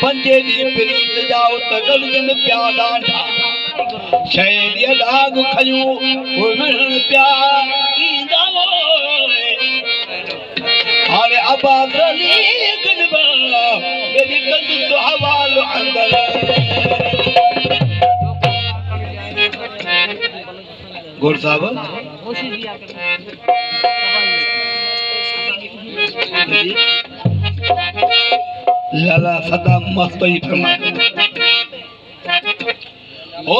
पंजे दी प्रीत जाओ तगल दिन प्यादा शहर ये दाग खयूं उमन प्यार इंदावो अरे आबाद अली गलबा मेरी कंद तो हवाल अंदर गोर साहब लाला सदा मस्त ही फरमाते ओ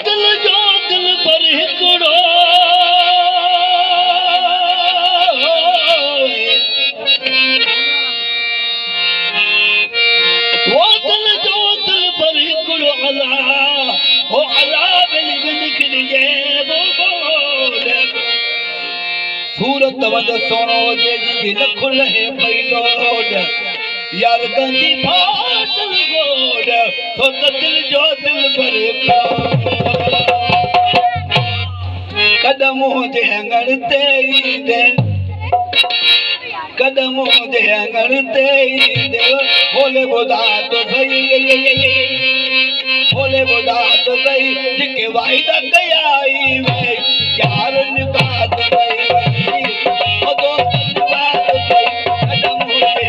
दिल जो दिल पर हिकड़ो ओ दिल जो दिल पर हिकड़ो अल्लाह ओ अल्लाह बिन बिन किरिए बोल सूरत वद सोनो जे जी लख लहे पैलोड यार गंदी फाटल गोड़ तो दिल जो दिल भरे कदमों दे अंगड़ तेरी दे कदमों दे अंगड़ तेरी दे बोले बोदा तो सही बोले बोदा तो सही जिके वाइदा कयाई वे यार निभा तो सही ओ दोस्त निभा तो सही कदमों दे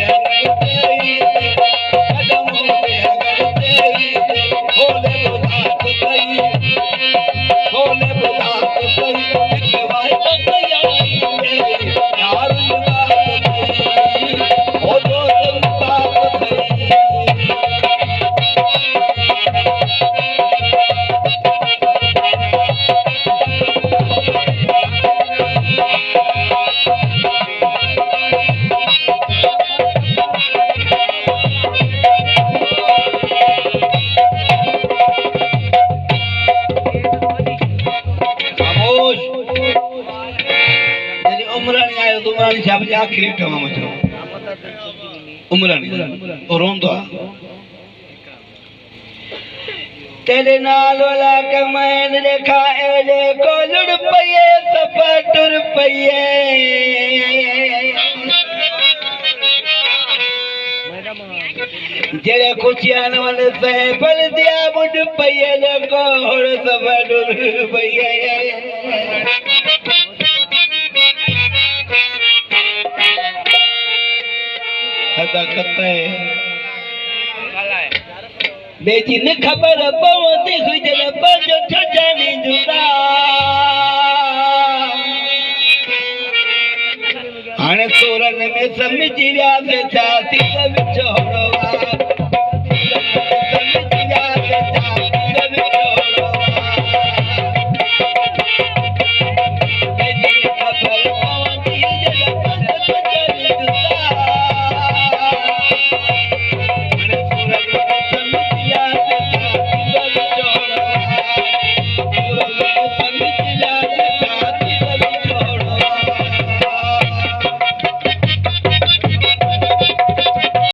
आखिरी टमा मचो उमरानी और रोंदो तेरे नाल वाला कमैन देखा एले को लुड़ पये सफा टुर पये जेड़े खुशियां वाले से बल दिया मुड पये ले को सफा टुर पये सदा कते बेजी न खबर पवती गुजर पंज ठजानी जुदा हाणे सोरन में समझी विया से छाती